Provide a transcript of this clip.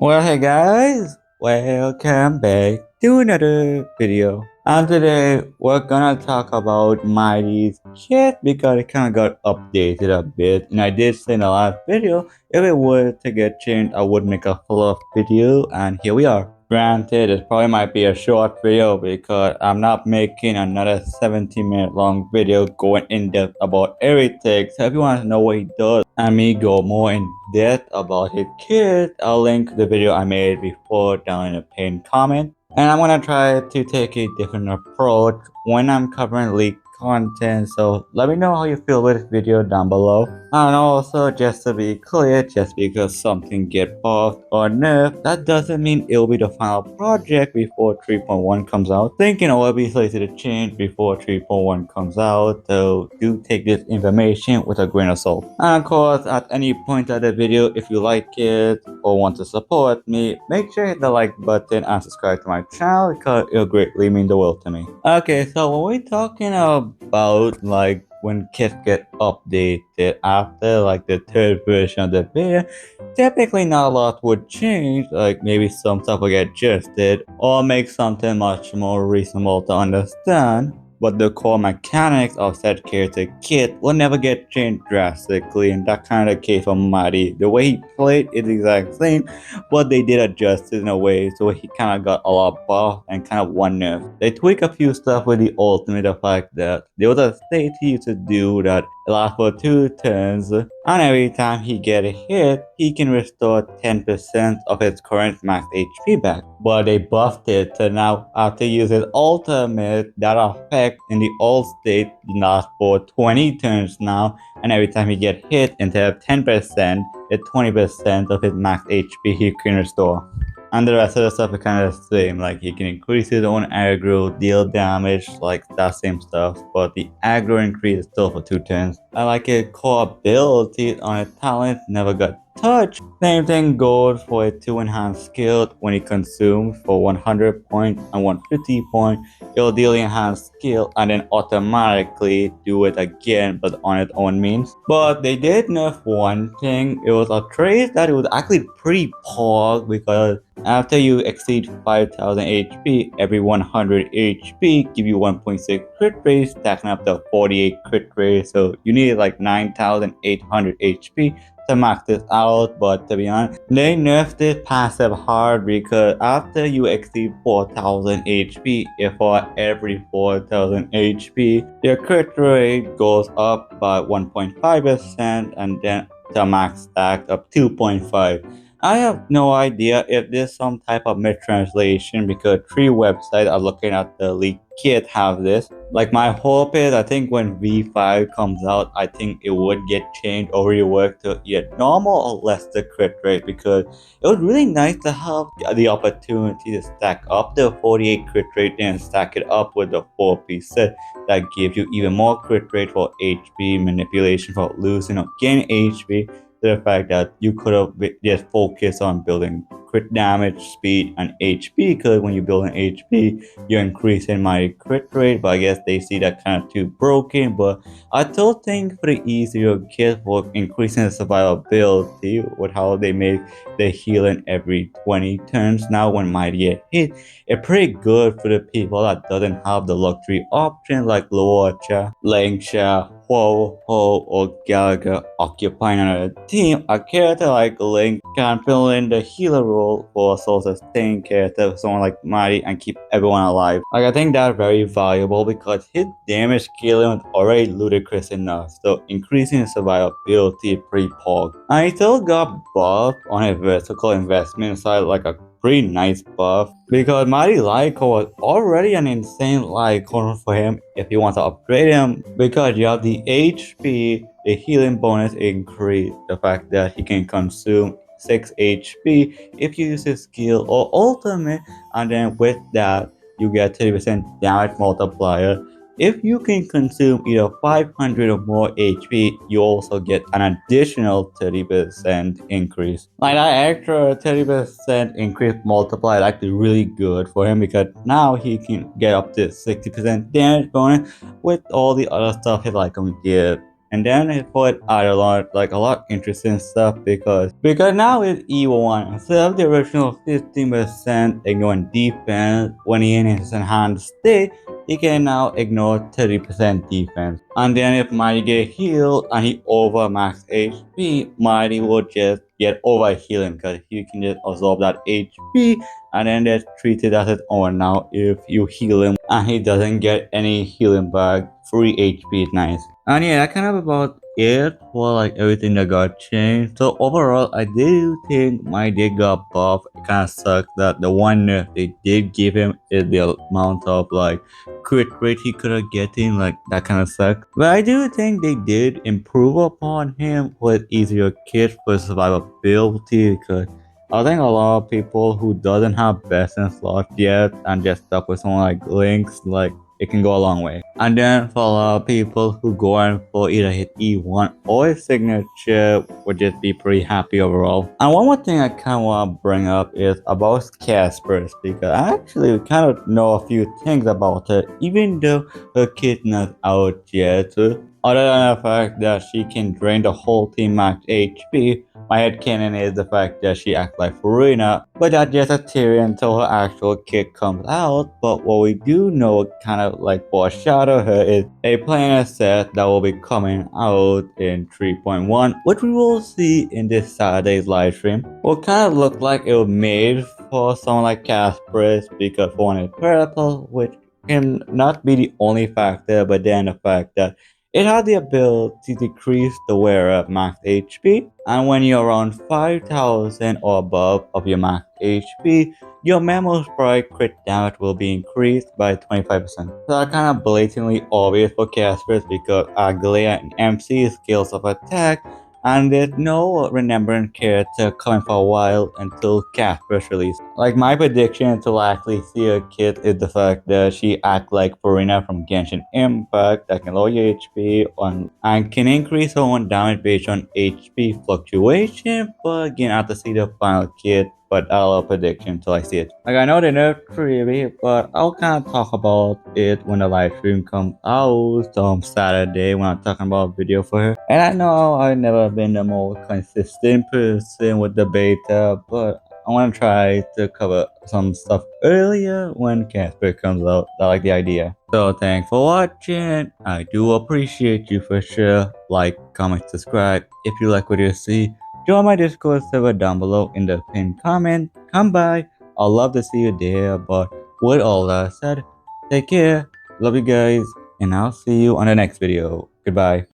Well, hey guys, welcome back to another video. And today we're gonna talk about Mydei's kit because it kinda got updated a bit. And I did say in the last video, if it were to get changed, I would make a follow-up video, and here we are. Granted, it probably might be a short video because I'm not making another 17-minute long video going in depth about everything. So if you want to know what he does and me go more in depth about his kit, I'll link the video I made before down in the pinned comment. And I'm gonna try to take a different approach when I'm covering leaked content, so let me know how you feel with this video down below. And also, just to be clear, just because something get buffed or nerfed, that doesn't mean it'll be the final project before 3.1 comes out. Thinking it will be slated to change before 3.1 comes out, so do take this information with a grain of salt. And of course, at any point of the video, if you like it or want to support me, make sure you hit the like button and subscribe to my channel because it'll greatly mean the world to me. Okay, so when we're talking about like when kits get updated after like the third version of the beta, typically not a lot would change, like maybe some stuff will get adjusted or make something much more reasonable to understand. But the core mechanics of said character kit will never get changed drastically, and that kind of case for Mydei. The way he played is the exact same, but they did adjust it in a way so he kind of got a lot buff and kind of one nerf. They tweak a few stuff with the ultimate, the fact that there was a state he used to do that lasts for 2 turns, and every time he get a hit, he can restore 10% of his current max HP back. But they buffed it to now after using ultimate, that effect in the old state lasts for 20 turns now, and every time he get hit, instead of 10%, it's 20% of his max HP he can restore. And the rest of the stuff is kind of the same, like he can increase his own aggro, deal damage, like that same stuff, but the aggro increase is still for 2 turns. I like his core ability on his talent never got touched. Same thing goes for a 2 enhanced skill. When he consumes for 100 points and 150 points, it'll deal the enhanced skill and then automatically do it again, but on its own means. But they did nerf one thing. It was a trait that it was actually pretty poor because after you exceed 5000 HP, every 100 HP give you 1.6 crit rate, stacking up to 48 crit rate. So you need like 9800 HP to max this out. But to be honest, they nerfed it passive hard because after you exceed 4000 HP, if for every 4000 HP, your crit rate goes up by 1.5% and then the max stack up 2.5. I have no idea if there's some type of mistranslation because 3 websites are looking at the leaked kit have this. Like my hope is, I think when V5 comes out, I think it would get changed or reworked to either normal or less the crit rate, because it was really nice to have the opportunity to stack up the 48 crit rate and stack it up with the 4-piece set that gives you even more crit rate for HP manipulation for losing or gaining HP. The fact that you could have just focused on building crit damage, speed, and HP, because when you build an HP, you're increasing my crit rate, but I guess they see that kind of too broken. But I still think for the easier kit for increasing the survivability with how they make the healing every 20 turns now when Mydei get hit, it's pretty good for the people that doesn't have the luxury options like Luocha, Langsha, Ho, or Gallagher occupying another team. A character like Link can fill in the healer role for a soul-sustained character, someone like Mydei, and keep everyone alive. Like, I think that's very valuable because his damage scaling was already ludicrous enough, so increasing his survivability is pretty poor. And he still got buffed on a vertical investment side, like a pretty nice buff, because Mydei Lyco was already an insane Lyco for him if you want to upgrade him, because you have the HP, the healing bonus increase, the fact that he can consume 6 HP if you use his skill or ultimate, and then with that you get 30% damage multiplier. If you can consume either 500 or more HP, you also get an additional 30% increase. Like that extra 30% increase multiplier is actually really good for him because now he can get up to 60% damage bonus with all the other stuff he like him get. And then it put out a lot interesting stuff because now with E1, instead of the original 15% ignoring defense when he in his enhanced state, he can now ignore 30% defense. And then if Mydei get healed and he over max HP, Mydei will just get over healing because he can just absorb that HP and then that's treated as his own. Now if you heal him and he doesn't get any healing back, free HP is nice. And yeah, that kind of about it for like everything that got changed. So overall, I do think my day got buff. It kind of sucks that the one nerf they did give him is the amount of like crit rate he could have getting. Like that kind of sucks. But I do think they did improve upon him with easier kits for survivability because I think a lot of people who doesn't have best in slot yet and just stuck with someone like Lynx, like it can go a long way. And then for a lot of people who go in for either hit E1 or his signature would just be pretty happy overall. And one more thing I kind of want to bring up is about Casper's because I actually kind of know a few things about her even though her kit's not out yet. Other than the fact that she can drain the whole team max HP, my headcanon is the fact that she acts like Farina, but that's just a theory until her actual kit comes out. But what we do know, kind of like foreshadow her, is a planar set that will be coming out in 3.1, which we will see in this Saturday's livestream. Will kind of look like it was made for someone like Casper because for one it's purple, which can not be the only factor, but then the fact that it had the ability to decrease the wearer max HP, and when you're around 5000 or above of your max HP, your memo sprite crit damage will be increased by 25%. So that's kind of blatantly obvious for casters because Aglea and MC skills of attack, and there's no remembrance character coming for a while until Casper's release. Like my prediction to actually see her kit is the fact that she acts like Farina from Genshin Impact that can lower your HP and can increase her own damage based on HP fluctuation, but again I have to see the final kit. But I'll prediction until I see it. Like I know they nerfed tribbie, but I'll kind of talk about it when the live stream comes out on Saturday when I'm talking about a video for her. And I know I've never been the most consistent person with the beta, but I want to try to cover some stuff earlier when Casper comes out. I like the idea. So thanks for watching. I do appreciate you for sure. Like, comment, subscribe if you like what you see. Join my Discord server down below in the pinned comment. Come by. I'd love to see you there. But with all that said, take care. Love you guys. And I'll see you on the next video. Goodbye.